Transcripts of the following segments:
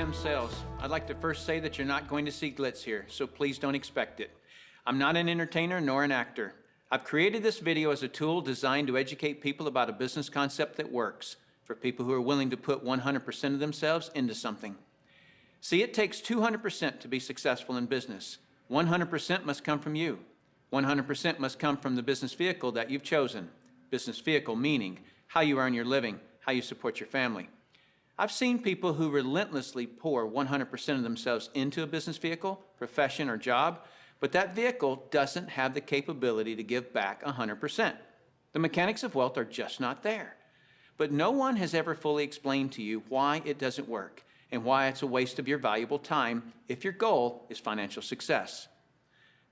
FM Sales. I'd like to first say that you're not going to see glitz here, so please don't expect it. I'm not an entertainer nor an actor. I've created this video as a tool designed to educate people about a business concept that works, for people who are willing to put 100% of themselves into something. See, it takes 200% to be successful in business. 100% must come from you. 100% must come from the business vehicle that you've chosen. Business vehicle meaning how you earn your living, how you support your family. I've seen people who relentlessly pour 100% of themselves into a business vehicle, profession, or job, but that vehicle doesn't have the capability to give back 100%. The mechanics of wealth are just not there. But no one has ever fully explained to you why it doesn't work and why it's a waste of your valuable time if your goal is financial success.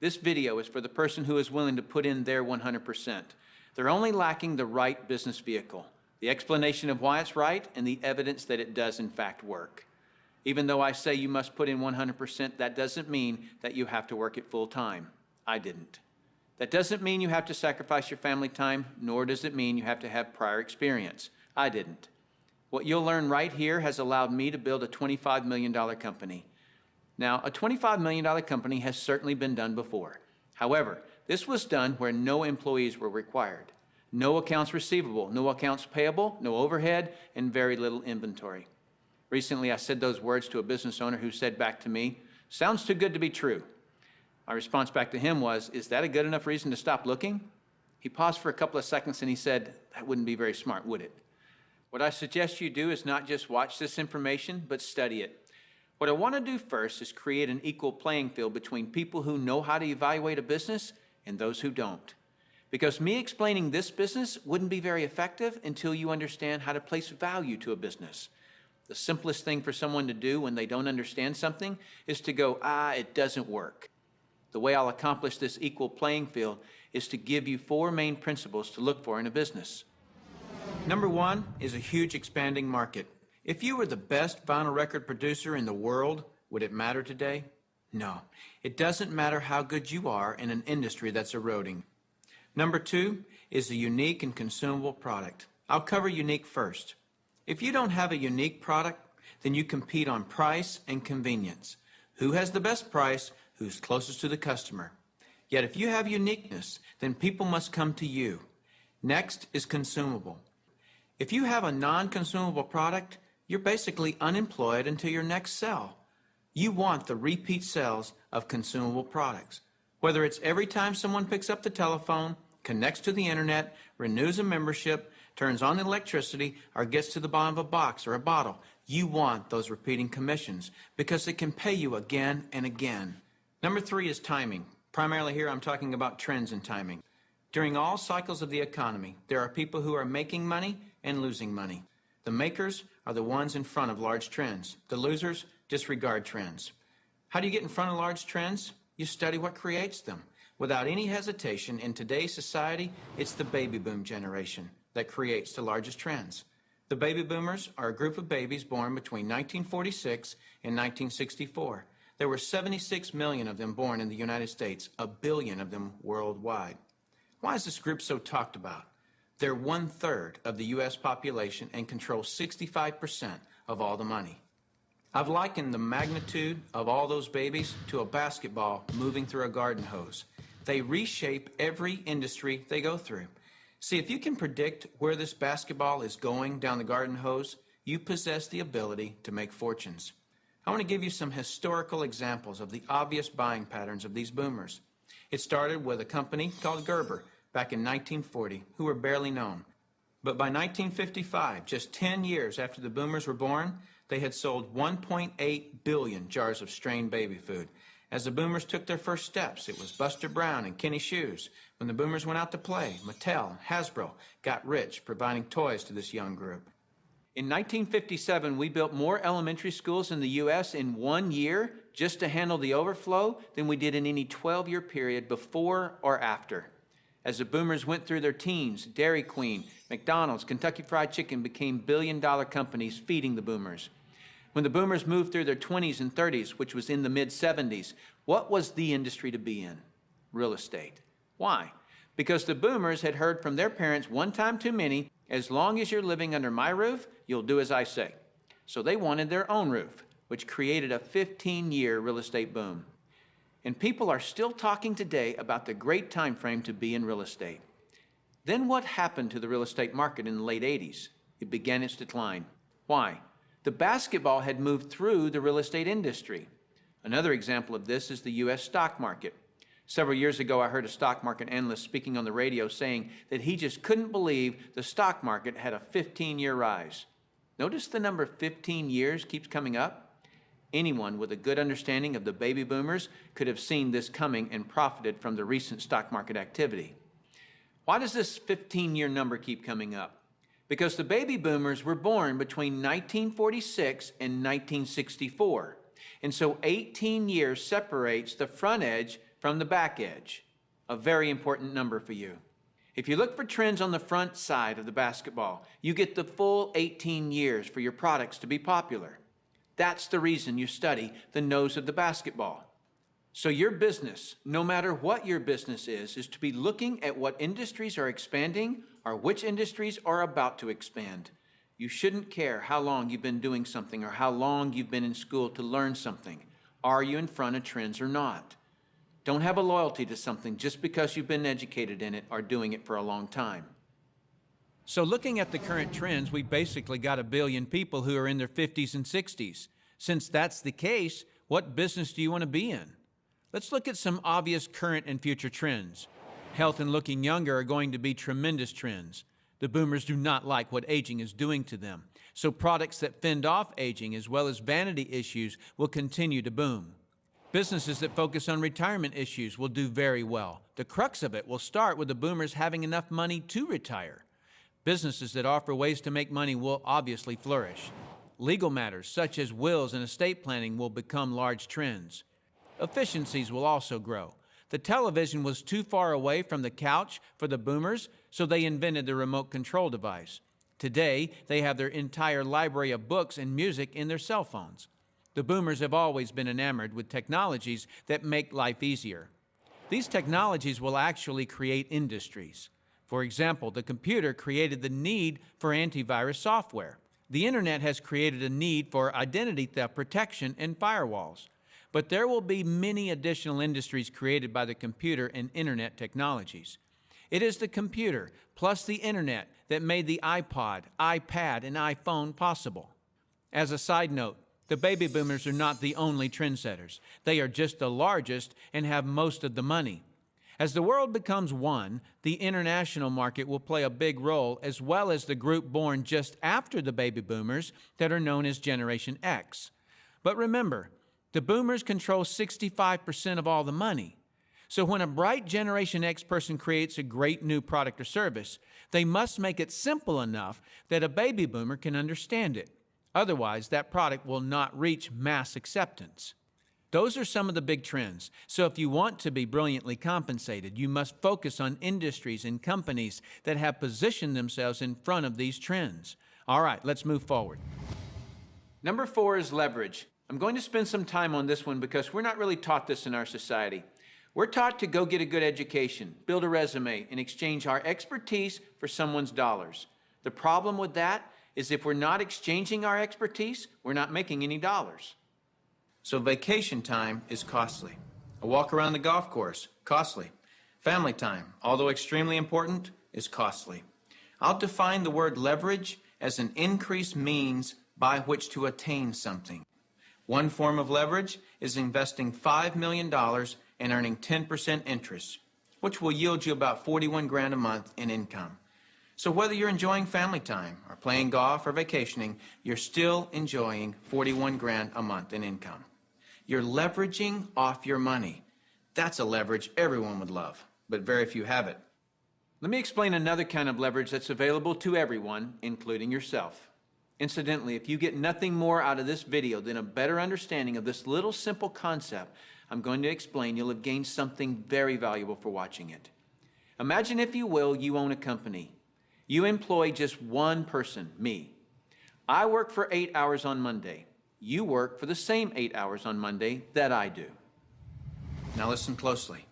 This video is for the person who is willing to put in their 100%. They're only lacking the right business vehicle, the explanation of why it's right, and the evidence that it does in fact work. Even though I say you must put in 100%, that doesn't mean that you have to work it full time. I didn't. That doesn't mean you have to sacrifice your family time, nor does it mean you have to have prior experience. I didn't. What you'll learn right here has allowed me to build a $25 million company. Now, a $25 million company has certainly been done before. However, this was done where no employees were required. No accounts receivable, no accounts payable, no overhead, and very little inventory. Recently, I said those words to a business owner who said back to me, "Sounds too good to be true." My response back to him was, "Is that a good enough reason to stop looking?" He paused for a couple of seconds and he said, "That wouldn't be very smart, would it?" What I suggest you do is not just watch this information, but study it. What I want to do first is create an equal playing field between people who know how to evaluate a business and those who don't. Because me explaining this business wouldn't be very effective until you understand how to place value to a business. The simplest thing for someone to do when they don't understand something is to go, it doesn't work. The way I'll accomplish this equal playing field is to give you 4 main principles to look for in a business. Number 1 is a huge expanding market. If you were the best vinyl record producer in the world, would it matter today? No. It doesn't matter how good you are in an industry that's eroding. Number 2 is a unique and consumable product. I'll cover unique first. If you don't have a unique product, then you compete on price and convenience. Who has the best price? Who's closest to the customer? Yet if you have uniqueness, then people must come to you. Next is consumable. If you have a non-consumable product, you're basically unemployed until your next sell. You want the repeat sales of consumable products. Whether it's every time someone picks up the telephone, connects to the internet, renews a membership, turns on the electricity, or gets to the bottom of a box or a bottle, you want those repeating commissions because it can pay you again and again. Number 3 is timing. Primarily here I'm talking about trends in timing. During all cycles of the economy, there are people who are making money and losing money. The makers are the ones in front of large trends. The losers disregard trends. How do you get in front of large trends? You study what creates them. Without any hesitation, in today's society, it's the baby boom generation that creates the largest trends. The baby boomers are a group of babies born between 1946 and 1964. There were 76 million of them born in the United States, 1 billion of them worldwide. Why is this group so talked about? They're 1/3 of the U.S. population and control 65% of all the money. I've likened the magnitude of all those babies to a basketball moving through a garden hose. They reshape every industry they go through. See, if you can predict where this basketball is going down the garden hose, you possess the ability to make fortunes. I want to give you some historical examples of the obvious buying patterns of these boomers. It started with a company called Gerber back in 1940, who were barely known. But by 1955, just 10 years after the boomers were born, they had sold 1.8 billion jars of strained baby food. As the boomers took their first steps, it was Buster Brown and Kenny Shoes. When the boomers went out to play, Mattel and Hasbro got rich providing toys to this young group. In 1957, we built more elementary schools in the U.S. in 1 year just to handle the overflow than we did in any 12-year period before or after. As the boomers went through their teens, Dairy Queen, McDonald's, Kentucky Fried Chicken became billion-dollar companies feeding the boomers. When the boomers moved through their 20s and 30s, which was in the mid-70s, what was the industry to be in? Real estate. Why? Because the boomers had heard from their parents one time too many, as long as you're living under my roof, you'll do as I say. So they wanted their own roof. which created a 15-year real estate boom. And people are still talking today about the great time frame to be in real estate. Then what happened to the real estate market in the late 80s? It began its decline. Why? The basketball had moved through the real estate industry. Another example of this is the U.S. stock market. Several years ago, I heard a stock market analyst speaking on the radio saying that he just couldn't believe the stock market had a 15-year rise. Notice the number 15 years keeps coming up. Anyone with a good understanding of the baby boomers could have seen this coming and profited from the recent stock market activity. Why does this 15-year number keep coming up? Because the baby boomers were born between 1946 and 1964. And so 18 years separates the front edge from the back edge. A very important number for you. If you look for trends on the front side of the basketball, you get the full 18 years for your products to be popular. That's the reason you study the nose of the basketball. So your business, no matter what your business is to be looking at what industries are expanding or which industries are about to expand. You shouldn't care how long you've been doing something or how long you've been in school to learn something. Are you in front of trends or not? Don't have a loyalty to something just because you've been educated in it or doing it for a long time. So looking at the current trends, we basically got 1 billion people who are in their 50s and 60s. Since that's the case, what business do you want to be in? Let's look at some obvious current and future trends. Health and looking younger are going to be tremendous trends. The boomers do not like what aging is doing to them. So products that fend off aging as well as vanity issues will continue to boom. Businesses that focus on retirement issues will do very well. The crux of it will start with the boomers having enough money to retire. Businesses that offer ways to make money will obviously flourish. Legal matters such as wills and estate planning will become large trends. Efficiencies will also grow. The television was too far away from the couch for the boomers, so they invented the remote control device. Today, they have their entire library of books and music in their cell phones. The boomers have always been enamored with technologies that make life easier. These technologies will actually create industries. For example, the computer created the need for antivirus software. The internet has created a need for identity theft protection and firewalls. But there will be many additional industries created by the computer and internet technologies. It is the computer plus the internet that made the iPod, iPad, and iPhone possible. As a side note, the baby boomers are not the only trendsetters. They are just the largest and have most of the money. As the world becomes one, the international market will play a big role, as well as the group born just after the baby boomers that are known as Generation X. But remember, the boomers control 65% of all the money. So when a bright Generation X person creates a great new product or service, they must make it simple enough that a baby boomer can understand it. Otherwise, that product will not reach mass acceptance. Those are some of the big trends. So if you want to be brilliantly compensated, you must focus on industries and companies that have positioned themselves in front of these trends. All right, let's move forward. Number 4 is leverage. I'm going to spend some time on this one because we're not really taught this in our society. We're taught to go get a good education, build a resume, and exchange our expertise for someone's dollars. The problem with that is if we're not exchanging our expertise, we're not making any dollars. So vacation time is costly. A walk around the golf course, costly. Family time, although extremely important, is costly. I'll define the word leverage as an increased means by which to attain something. One form of leverage is investing $5 million and earning 10% interest, which will yield you about 41 grand a month in income. So whether you're enjoying family time or playing golf or vacationing, you're still enjoying 41 grand a month in income. You're leveraging off your money. That's a leverage everyone would love, but very few have it. Let me explain another kind of leverage that's available to everyone, including yourself. Incidentally, if you get nothing more out of this video than a better understanding of this little simple concept I'm going to explain, you'll have gained something very valuable for watching it. Imagine, if you will, you own a company. You employ just one person, me. I work for 8 hours on Monday. You work for the same 8 hours on Monday that I do. Now listen closely.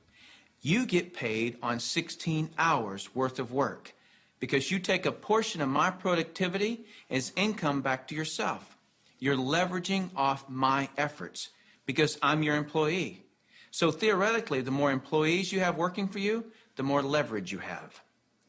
You get paid on 16 hours worth of work because you take a portion of my productivity as income back to yourself. You're leveraging off my efforts because I'm your employee. So theoretically, the more employees you have working for you, the more leverage you have.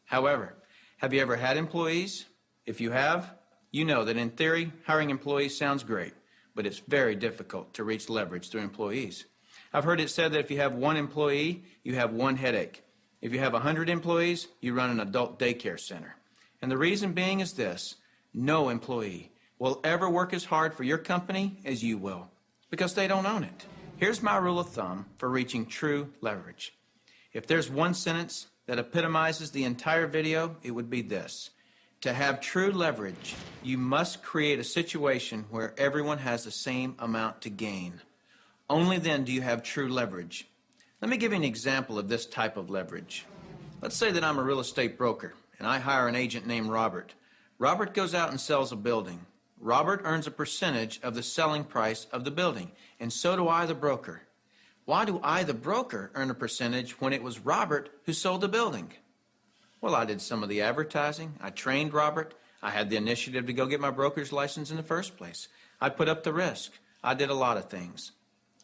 However, have you ever had employees? If you have, you know that in theory, hiring employees sounds great, but it's very difficult to reach leverage through employees. I've heard it said that if you have one employee, you have one headache. If you have 100 employees, you run an adult daycare center. And the reason being is this: no employee will ever work as hard for your company as you will, because they don't own it. Here's my rule of thumb for reaching true leverage. If there's one sentence that epitomizes the entire video, it would be this: to have true leverage, you must create a situation where everyone has the same amount to gain. Only then do you have true leverage. Let me give you an example of this type of leverage. Let's say that I'm a real estate broker and I hire an agent named Robert. Robert goes out and sells a building. Robert earns a percentage of the selling price of the building, and so do I, the broker. Why do I, the broker, earn a percentage when it was Robert who sold the building? Well, I did some of the advertising. I trained Robert. I had the initiative to go get my broker's license in the first place. I put up the risk. I did a lot of things.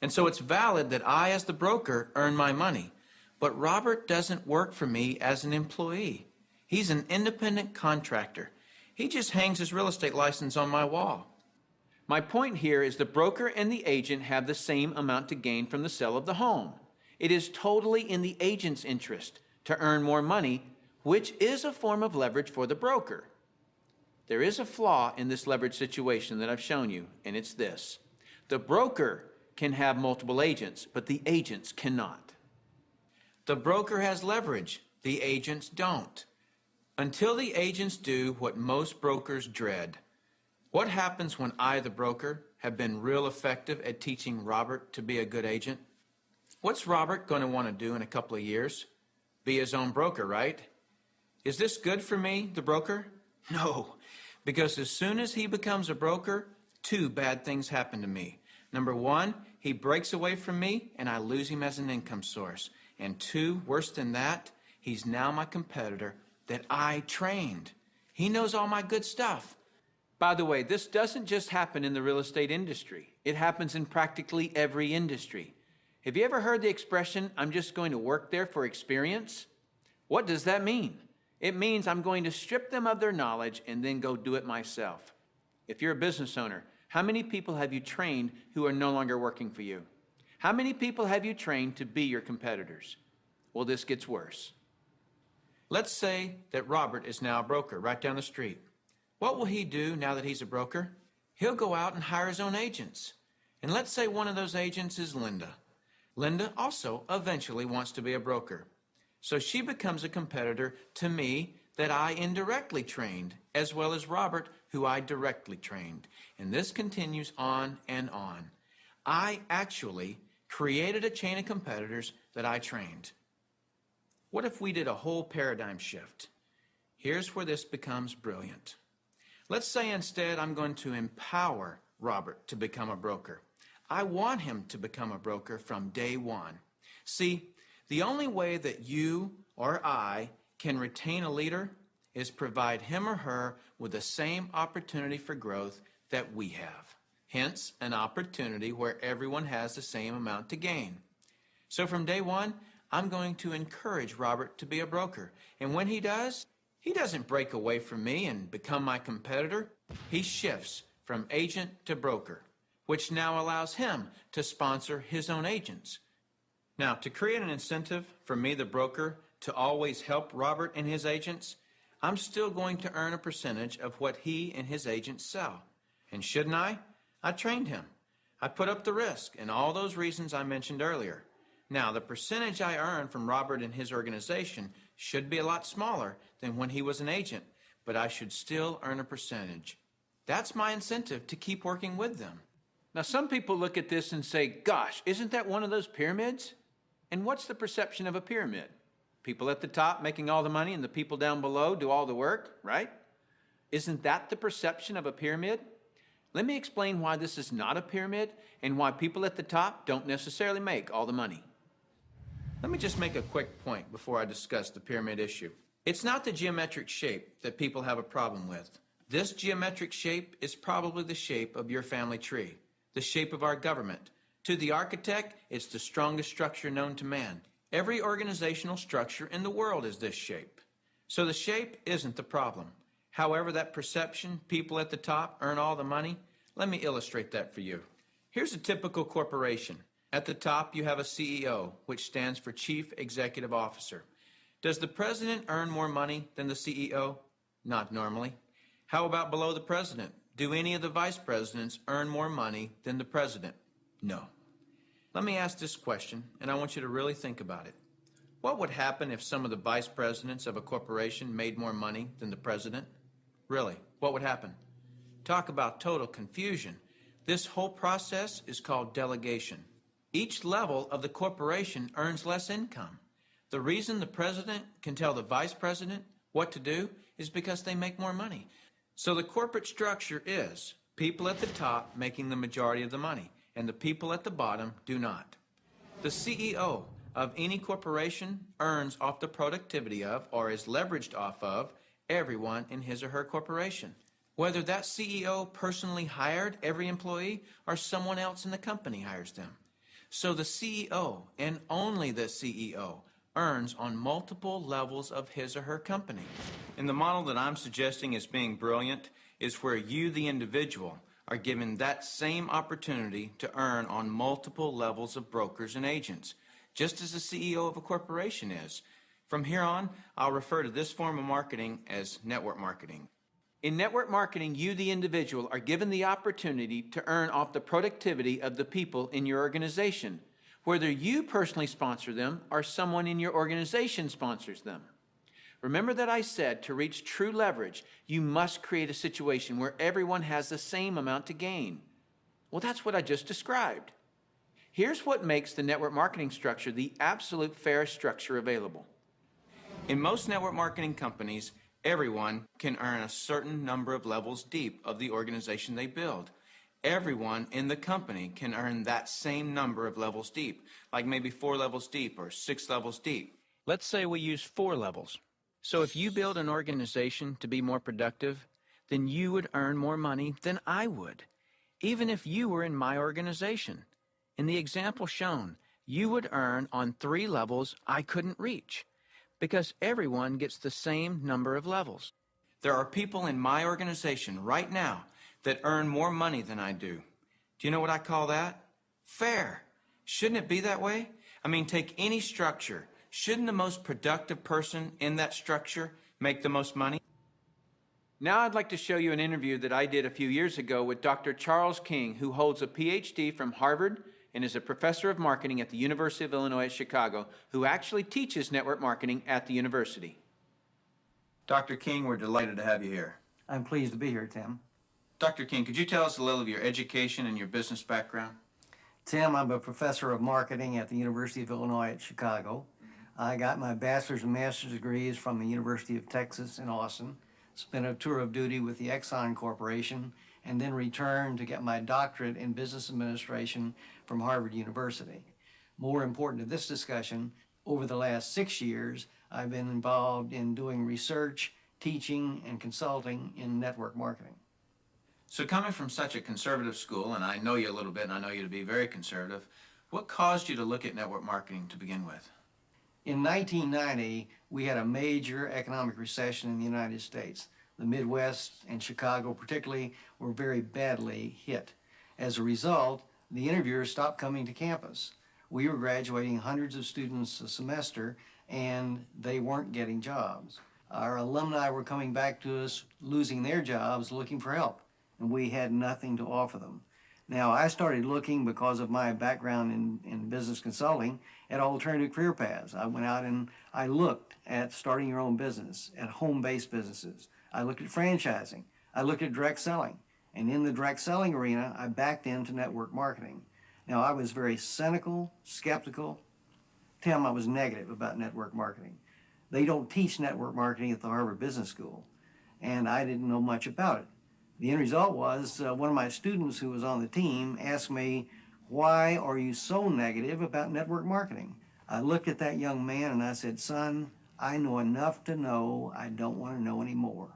And so it's valid that I, as the broker, earn my money. But Robert doesn't work for me as an employee. He's an independent contractor. He just hangs his real estate license on my wall. My point here is the broker and the agent have the same amount to gain from the sale of the home. It is totally in the agent's interest to earn more money, which is a form of leverage for the broker. There is a flaw in this leverage situation that I've shown you, and it's this: the broker can have multiple agents, but the agents cannot. The broker has leverage, the agents don't. Until the agents do what most brokers dread. What happens when I, the broker, have been real effective at teaching Robert to be a good agent? What's Robert going to want to do in a couple of years? Be his own broker, right? Is this good for me, the broker? No, because as soon as he becomes a broker, two bad things happen to me. Number one, he breaks away from me and I lose him as an income source. And two, worse than that, he's now my competitor that I trained. He knows all my good stuff. By the way, this doesn't just happen in the real estate industry. It happens in practically every industry. Have you ever heard the expression, "I'm just going to work there for experience"? What does that mean? It means I'm going to strip them of their knowledge and then go do it myself. If you're a business owner, how many people have you trained who are no longer working for you? How many people have you trained to be your competitors? Well, this gets worse. Let's say that Robert is now a broker right down the street. What will he do now that he's a broker? He'll go out and hire his own agents. And let's say one of those agents is Linda. Linda also eventually wants to be a broker. So she becomes a competitor to me that I indirectly trained, as well as Robert, who I directly trained. And this continues on and on. I actually created a chain of competitors that I trained. What if we did a whole paradigm shift? Here's where this becomes brilliant. Let's say instead I'm going to empower Robert to become a broker. I want him to become a broker from day one. See, the only way that you or I can retain a leader is provide him or her with the same opportunity for growth that we have. Hence, an opportunity where everyone has the same amount to gain. So from day one, I'm going to encourage Robert to be a broker. And when he does, he doesn't break away from me and become my competitor. He shifts from agent to broker, which now allows him to sponsor his own agents. Now, to create an incentive for me, the broker, to always help Robert and his agents, I'm still going to earn a percentage of what he and his agents sell. And shouldn't I? I trained him. I put up the risk and all those reasons I mentioned earlier. Now, the percentage I earn from Robert and his organization should be a lot smaller than when he was an agent, but I should still earn a percentage. That's my incentive to keep working with them. Now, some people look at this and say, gosh, isn't that one of those pyramids? And what's the perception of a pyramid? People at the top making all the money and the people down below do all the work, right? Isn't that the perception of a pyramid? Let me explain why this is not a pyramid and why people at the top don't necessarily make all the money. Let me just make a quick point before I discuss the pyramid issue. It's not the geometric shape that people have a problem with. This geometric shape is probably the shape of your family tree, the shape of our government. To the architect, it's the strongest structure known to man. Every organizational structure in the world is this shape. So the shape isn't the problem. However, that perception, people at the top earn all the money, let me illustrate that for you. Here's a typical corporation. At the top, you have a CEO, which stands for Chief Executive Officer. Does the president earn more money than the CEO? Not normally. How about below the president? Do any of the vice presidents earn more money than the president? No. Let me ask this question, and I want you to really think about it. What would happen if some of the vice presidents of a corporation made more money than the president? Really, what would happen? Talk about total confusion. This whole process is called delegation. Each level of the corporation earns less income. The reason the president can tell the vice president what to do is because they make more money. So the corporate structure is people at the top making the majority of the money, and the people at the bottom do not. The CEO of any corporation earns off the productivity of, or is leveraged off of, everyone in his or her corporation. Whether that CEO personally hired every employee or someone else in the company hires them. So the CEO, and only the CEO, earns on multiple levels of his or her company. And the model that I'm suggesting as being brilliant is where you, the individual, are given that same opportunity to earn on multiple levels of brokers and agents, just as the CEO of a corporation is. From here on, I'll refer to this form of marketing as network marketing. In network marketing, you, the individual, are given the opportunity to earn off the productivity of the people in your organization, whether you personally sponsor them or someone in your organization sponsors them. Remember that I said to reach true leverage, you must create a situation where everyone has the same amount to gain. Well, that's what I just described. Here's what makes the network marketing structure the absolute fairest structure available. In most network marketing companies, everyone can earn a certain number of levels deep of the organization they build. Everyone in the company can earn that same number of levels deep, like maybe 4 levels deep or 6 levels deep. Let's say we use 4 levels. So if you build an organization to be more productive, then you would earn more money than I would, even if you were in my organization. In the example shown, you would earn on 3 levels I couldn't reach, because everyone gets the same number of levels. There are people in my organization right now that earn more money than I do. Do you know what I call that? Fair. Shouldn't it be that way? I mean, take any structure. Shouldn't the most productive person in that structure make the most money? Now I'd like to show you an interview that I did a few years ago with Dr. Charles King, who holds a PhD from Harvard and is a professor of marketing at the University of Illinois at Chicago, who actually teaches network marketing at the university. Dr. King, we're delighted to have you here. I'm pleased to be here, Tim. Dr. King, could you tell us a little of your education and your business background? Tim, I'm a professor of marketing at the University of Illinois at Chicago. I got my bachelor's and master's degrees from the University of Texas in Austin, spent a tour of duty with the Exxon Corporation, and then returned to get my doctorate in business administration from Harvard University. More important to this discussion, over the last 6 years, I've been involved in doing research, teaching, and consulting in network marketing. So coming from such a conservative school, and I know you a little bit, and I know you to be very conservative, what caused you to look at network marketing to begin with? In 1990, we had a major economic recession in the United States. The Midwest and Chicago particularly were very badly hit. As a result, the interviewers stopped coming to campus. We were graduating hundreds of students a semester, and they weren't getting jobs. Our alumni were coming back to us, losing their jobs, looking for help, and we had nothing to offer them. Now, I started looking, because of my background in business consulting, at alternative career paths. I went out and I looked at starting your own business, at home-based businesses. I looked at franchising. I looked at direct selling. And in the direct selling arena, I backed into network marketing. Now, I was very cynical, skeptical. Tim, I was negative about network marketing. They don't teach network marketing at the Harvard Business School, and I didn't know much about it. The end result was one of my students who was on the team asked me, "Why are you so negative about network marketing?" I looked at that young man and I said, "Son, I know enough to know I don't want to know any more."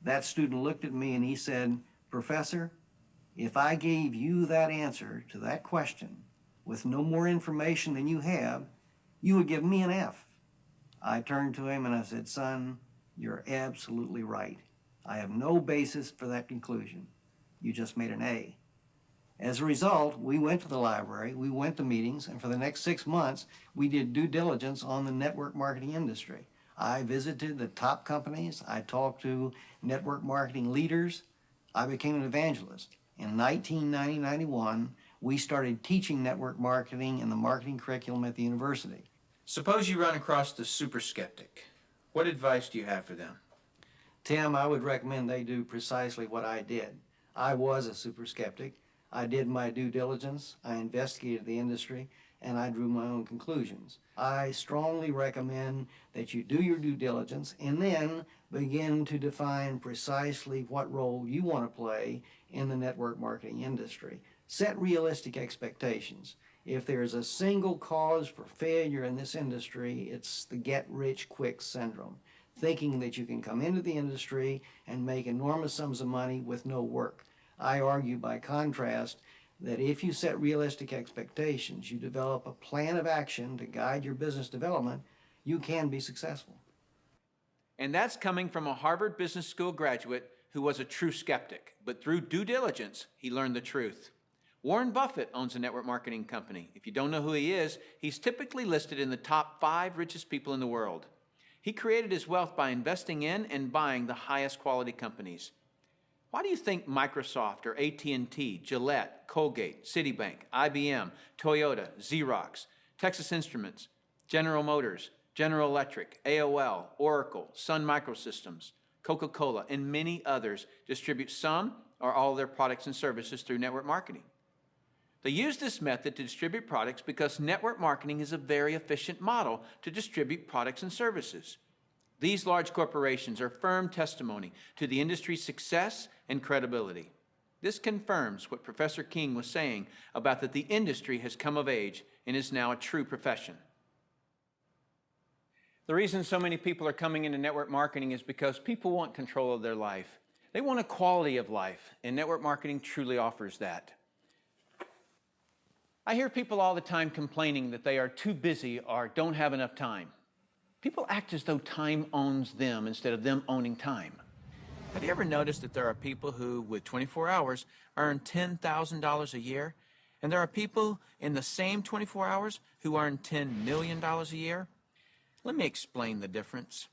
That student looked at me and he said, "Professor, if I gave you that answer to that question with no more information than you have, you would give me an F." I turned to him and I said, "Son, you're absolutely right. I have no basis for that conclusion. You just made an A." As a result, we went to the library, we went to meetings, and for the next 6 months, we did due diligence on the network marketing industry. I visited the top companies, I talked to network marketing leaders, I became an evangelist. In 1990-91, we started teaching network marketing in the marketing curriculum at the university. Suppose you run across the super skeptic. What advice do you have for them? Tim, I would recommend they do precisely what I did. I was a super skeptic. I did my due diligence, I investigated the industry, and I drew my own conclusions. I strongly recommend that you do your due diligence and then begin to define precisely what role you want to play in the network marketing industry. Set realistic expectations. If there's a single cause for failure in this industry, it's the get-rich-quick syndrome, thinking that you can come into the industry and make enormous sums of money with no work. I argue, by contrast, that if you set realistic expectations, you develop a plan of action to guide your business development, you can be successful. And that's coming from a Harvard Business School graduate who was a true skeptic, but through due diligence, he learned the truth. Warren Buffett owns a network marketing company. If you don't know who he is, he's typically listed in the top 5 richest people in the world. He created his wealth by investing in and buying the highest quality companies. Why do you think Microsoft or AT&T, Gillette, Colgate, Citibank, IBM, Toyota, Xerox, Texas Instruments, General Motors, General Electric, AOL, Oracle, Sun Microsystems, Coca-Cola, and many others distribute some or all of their products and services through network marketing? They use this method to distribute products because network marketing is a very efficient model to distribute products and services. These large corporations are firm testimony to the industry's success and credibility. This confirms what Professor King was saying about that the industry has come of age and is now a true profession. The reason so many people are coming into network marketing is because people want control of their life. They want a quality of life, and network marketing truly offers that. I hear people all the time complaining that they are too busy or don't have enough time. People act as though time owns them instead of them owning time. Have you ever noticed that there are people who, with 24 hours, earn $10,000 a year? And there are people in the same 24 hours who earn $10 million a year? Let me explain the difference.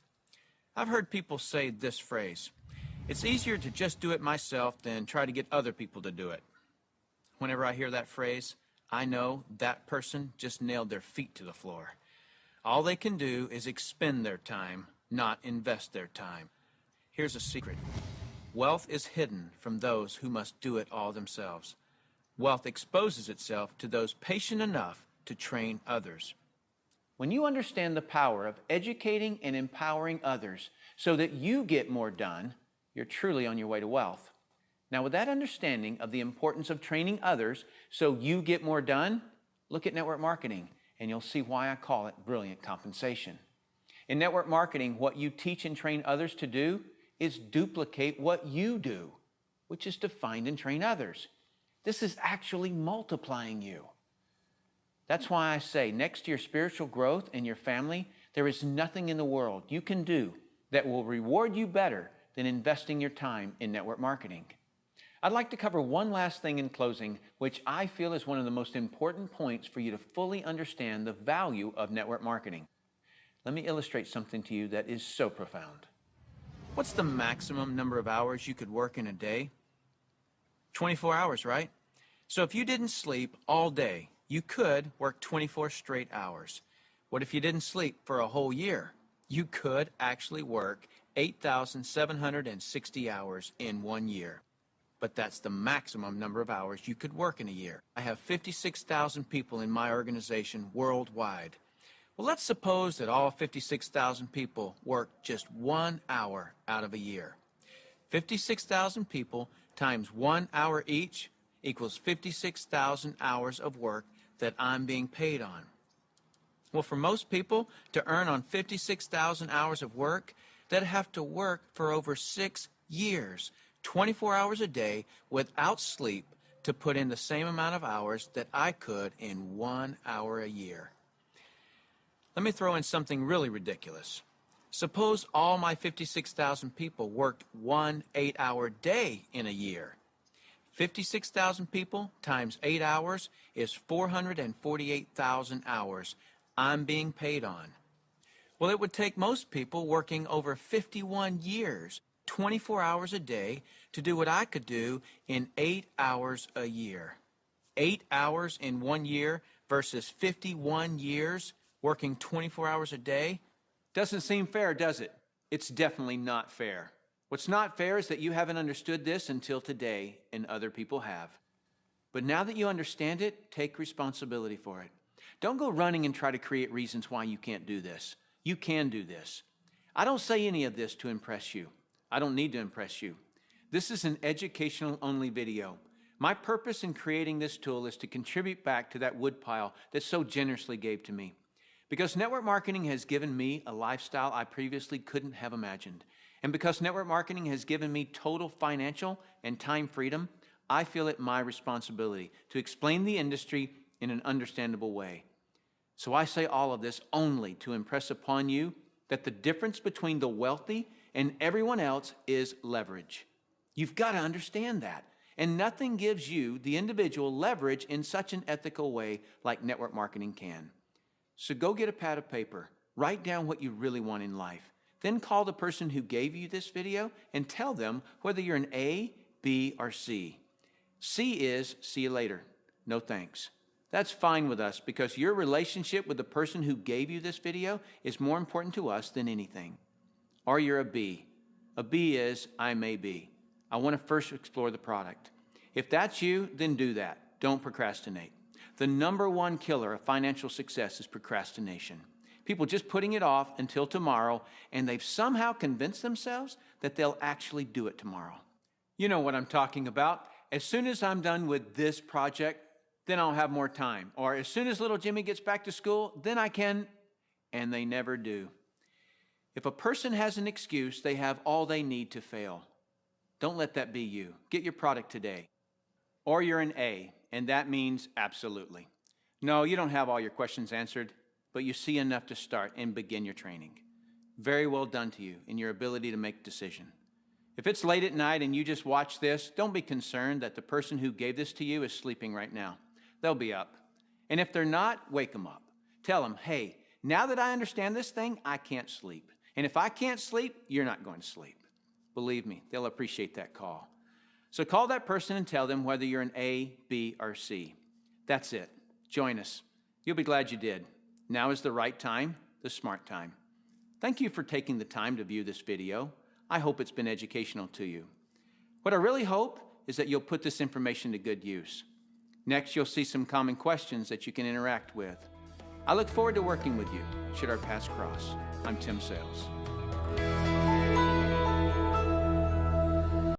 I've heard people say this phrase: "It's easier to just do it myself than try to get other people to do it." Whenever I hear that phrase, I know that person just nailed their feet to the floor. All they can do is expend their time, not invest their time. Here's a secret. Wealth is hidden from those who must do it all themselves. Wealth exposes itself to those patient enough to train others. When you understand the power of educating and empowering others so that you get more done, you're truly on your way to wealth. Now, with that understanding of the importance of training others so you get more done, look at network marketing, and you'll see why I call it brilliant compensation. In network marketing, what you teach and train others to do is duplicate what you do, which is to find and train others. This is actually multiplying you. That's why I say, next to your spiritual growth and your family, there is nothing in the world you can do that will reward you better than investing your time in network marketing. I'd like to cover one last thing in closing, which I feel is one of the most important points for you to fully understand the value of network marketing. Let me illustrate something to you that is so profound. What's the maximum number of hours you could work in a day? 24 hours, right? So if you didn't sleep all day, you could work 24 straight hours. What if you didn't sleep for a whole year? You could actually work 8,760 hours in 1 year. But that's the maximum number of hours you could work in a year. I have 56,000 people in my organization worldwide. Well, let's suppose that all 56,000 people work just 1 hour out of a year. 56,000 people times 1 hour each equals 56,000 hours of work that I'm being paid on. Well, for most people to earn on 56,000 hours of work, they'd have to work for over 6 Years, 24 hours a day without sleep to put in the same amount of hours that I could in 1 hour a year. Let me throw in something really ridiculous. Suppose all my 56,000 people worked 1 8-hour day in a year. 56,000 people times 8 hours is 448,000 hours I'm being paid on. Well, it would take most people working over 51 years, 24 hours a day, to do what I could do in 8 hours a year. 8 hours in 1 year versus 51 years working 24 hours a day? Doesn't seem fair, does it? It's definitely not fair. What's not fair is that you haven't understood this until today, and other people have. But now that you understand it, take responsibility for it. Don't go running and try to create reasons why you can't do this. You can do this. I don't say any of this to impress you. I don't need to impress you. This is an educational-only video. My purpose in creating this tool is to contribute back to that woodpile that so generously gave to me. Because network marketing has given me a lifestyle I previously couldn't have imagined. And because network marketing has given me total financial and time freedom, I feel it my responsibility to explain the industry in an understandable way. So I say all of this only to impress upon you that the difference between the wealthy and everyone else is leverage. You've got to understand that. And nothing gives you, the individual, leverage in such an ethical way like network marketing can. So go get a pad of paper, write down what you really want in life. Then call the person who gave you this video and tell them whether you're an A, B, or C. C is see you later. No thanks. That's fine with us because your relationship with the person who gave you this video is more important to us than anything. Or you're a B. A B is I may be. I want to first explore the product. If that's you, then do that. Don't procrastinate. The #1 killer of financial success is procrastination. People just putting it off until tomorrow, and they've somehow convinced themselves that they'll actually do it tomorrow. You know what I'm talking about. As soon as I'm done with this project, then I'll have more time. Or as soon as little Jimmy gets back to school, then I can, and they never do. If a person has an excuse, they have all they need to fail. Don't let that be you. Get your product today. Or you're an A, and that means absolutely. No, you don't have all your questions answered, but you see enough to start and begin your training. Very well done to you in your ability to make a decision. If it's late at night and you just watch this, don't be concerned that the person who gave this to you is sleeping right now. They'll be up. And if they're not, wake them up. Tell them, hey, now that I understand this thing, I can't sleep. And if I can't sleep, you're not going to sleep. Believe me, they'll appreciate that call. So call that person and tell them whether you're an A, B, or C. That's it. Join us. You'll be glad you did. Now is the right time, the smart time. Thank you for taking the time to view this video. I hope it's been educational to you. What I really hope is that you'll put this information to good use. Next, you'll see some common questions that you can interact with. I look forward to working with you, should our paths cross. I'm Tim Sales.